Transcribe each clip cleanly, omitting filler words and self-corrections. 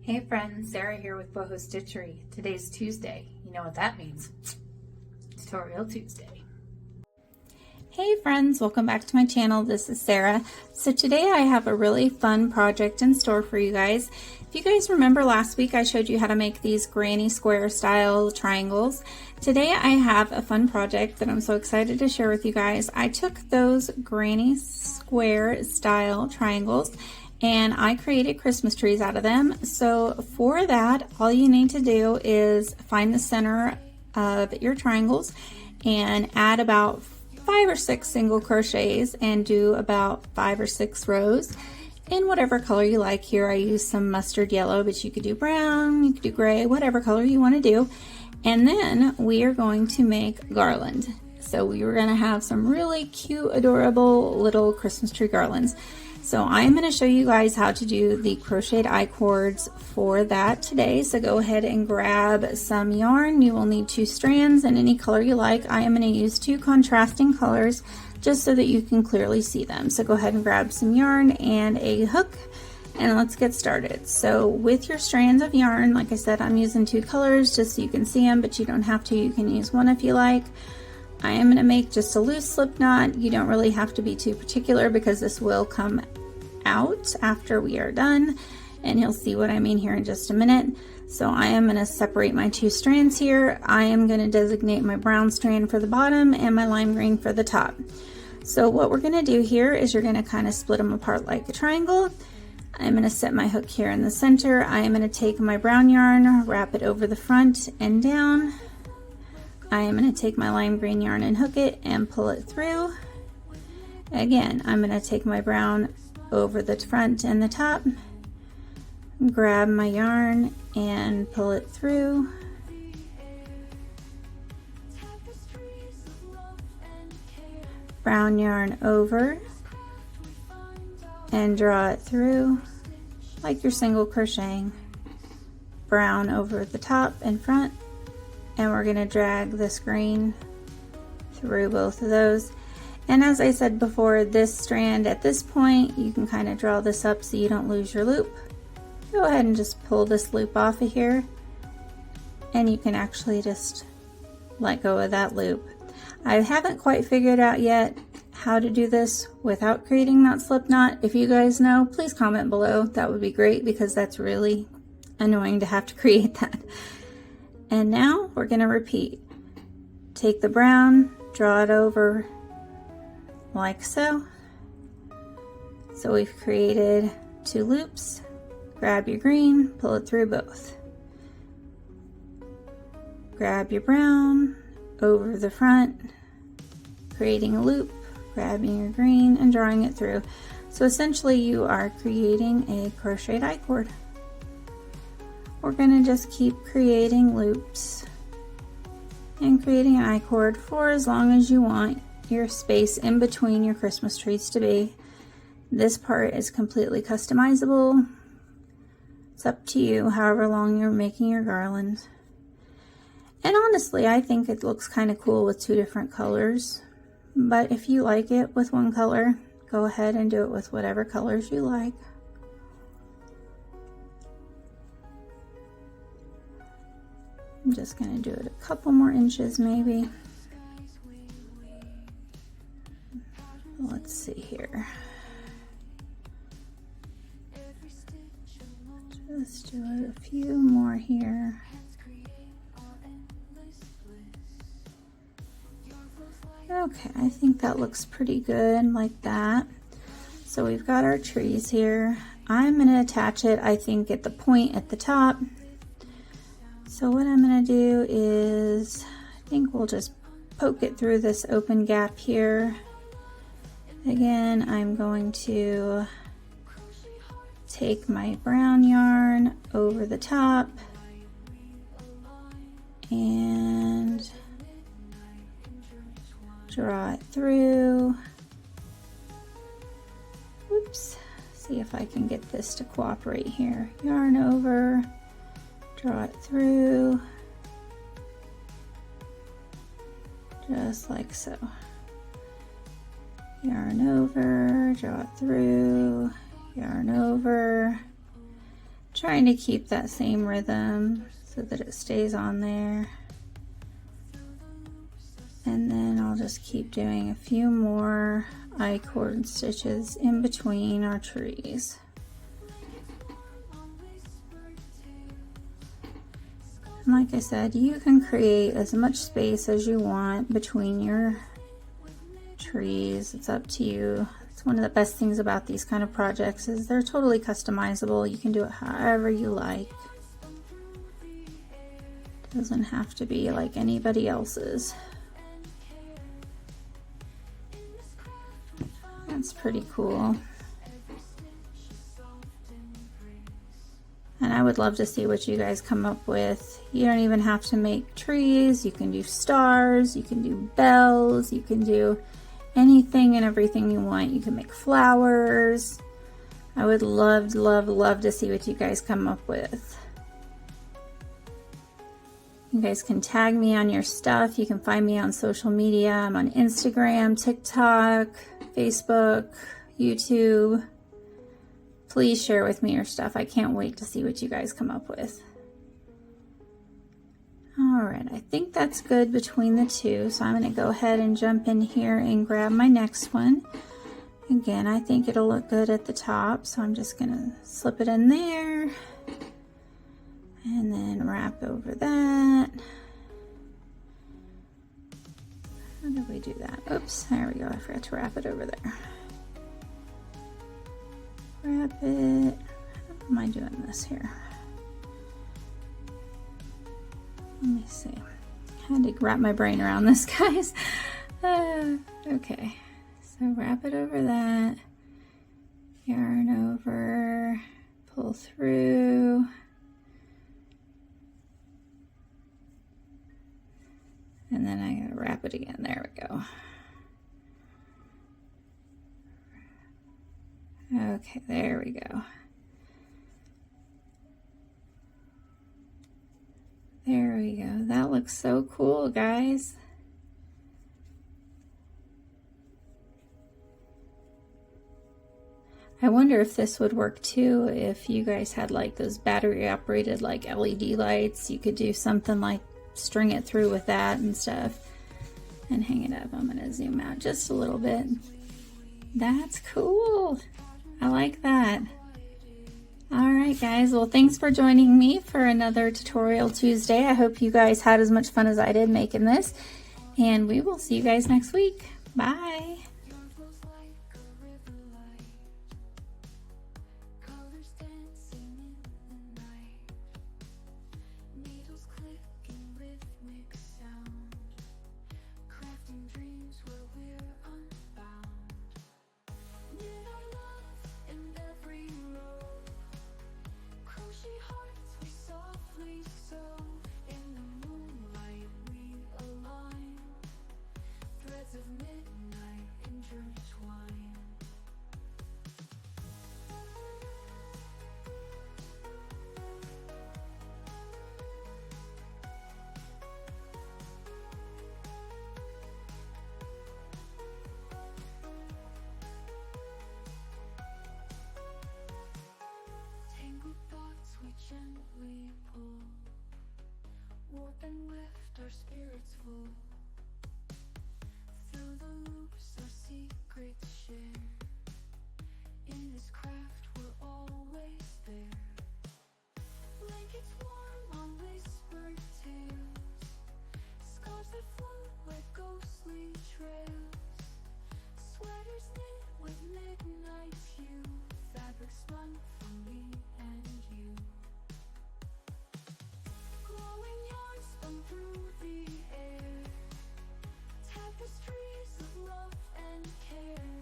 Hey friends, Sarah here with Boho Stitchery. Today's Tuesday. You know what that means. Tutorial Tuesday. Hey friends, welcome back to my channel. This is Sarah. So today I have a really fun project in store for you guys. If you guys remember last week I showed you how to make these granny square style triangles. Today I have a fun project that I'm so excited to share with you guys. I took those granny square style triangles and I created Christmas trees out of them. So for that, all you need to do is find the center of your triangles and add about 5 or 6 single crochets and do about 5 or 6 rows in whatever color you like. Here I use some mustard yellow, but you could do brown, you could do gray, whatever color you want to do. And then we are going to make garland. So we were going to have some really cute, adorable little Christmas tree garlands. So I'm going to show you guys how to do the crocheted I-cords for that today. So go ahead and grab some yarn. You will need 2 strands in any color you like. I am going to use 2 contrasting colors just so that you can clearly see them. So go ahead and grab some yarn and a hook and let's get started. So with your strands of yarn, like I said, I'm using 2 colors just so you can see them, but you don't have to. You can use one if you like. I am going to make just a loose slip knot. You don't really have to be too particular because this will come out after we are done, and you'll see what I mean here in just a minute. So I am going to separate my 2 strands here. I am going to designate my brown strand for the bottom and my lime green for the top. So what we're going to do here is you're going to kind of split them apart like a triangle. I'm going to set my hook here in the center. I am going to take my brown yarn, wrap it over the front and down. I am going to take my lime green yarn and hook it and pull it through. Again, I'm going to take my brown over the front and the top, grab my yarn and pull it through. Brown yarn over and draw it through like you're single crocheting. Brown over the top and front, and we're going to drag this green through both of those. And as I said before, this strand at this point, you can kind of draw this up so you don't lose your loop. Go ahead and just pull this loop off of here, and you can actually just let go of that loop. I haven't quite figured out yet how to do this without creating that slip knot. If you guys know, please comment below. That would be great because that's really annoying to have to create that. And now we're going to repeat. Take the brown, draw it over like so. So we've created 2 loops. Grab your green, pull it through both. Grab your brown over the front, creating a loop, grabbing your green and drawing it through. So essentially you are creating a crocheted I-cord. We're going to just keep creating loops and creating an I-cord for as long as you want your space in between your Christmas trees to be. This part is completely customizable. It's up to you however long you're making your garland. And honestly, I think it looks kind of cool with 2 different colors. But if you like it with 1 color, go ahead and do it with whatever colors you like. I'm just going to do it a couple more inches maybe. Let's see here. Just do a few more here. Okay, I think that looks pretty good like that. So we've got our trees here. I'm going to attach it, I think, at the point at the top. So what I'm going to do is, I think we'll just poke it through this open gap here. Again, I'm going to take my brown yarn over the top and draw it through. Oops, see if I can get this to cooperate here. Yarn over, draw it through, just like so. Yarn over, draw it through, yarn over, Trying to keep that same rhythm so that it stays on there. And then I'll just keep doing a few more I-cord stitches in between our trees. And like I said, you can create as much space as you want between your trees. It's up to you. It's one of the best things about these kind of projects is they're totally customizable. You can do it however you like. It doesn't have to be like anybody else's. That's pretty cool. And I would love to see what you guys come up with. You don't even have to make trees. You can do stars, you can do bells, you can do anything and everything you want. You can make flowers. I would love, love, love to see what you guys come up with. You guys can tag me on your stuff. You can find me on social media. I'm on Instagram, TikTok, Facebook, YouTube. Please share with me your stuff. I can't wait to see what you guys come up with. All right, I think that's good between the two. So I'm going to go ahead and jump in here and grab my next one. Again, I think it'll look good at the top. So I'm just going to slip it in there. And then wrap over that. How did we do that? Oops, there we go. I forgot to wrap it over there. Wrap it. How am I doing this here? Let me see. I had to wrap my brain around this, guys. Okay, so wrap it over that. Yarn over. Pull through. And then I gotta wrap it again. There we go. Okay, there we go. There we go. That looks so cool, guys. I wonder if this would work too if you guys had like those battery operated like LED lights. You could do something like string it through with that and stuff and hang it up. I'm gonna zoom out just a little bit. That's cool. I like that. All right, guys. Well, thanks for joining me for another Tutorial Tuesday. I hope you guys had as much fun as I did making this, and we will see you guys next week. Bye. Gently pull, warp and lift our spirits full. Through the loops our secrets share. In this craft we're always there. Blankets warm on whispered tales. Scars that float like ghostly trails. Sweaters knit with midnight hue. Fabric spun for me and you. Glowing yarns spun through the air. Tapestries of love and care.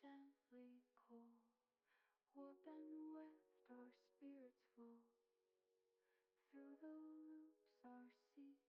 gently cold. Warp and weft, our spirits flow through the loops, our sea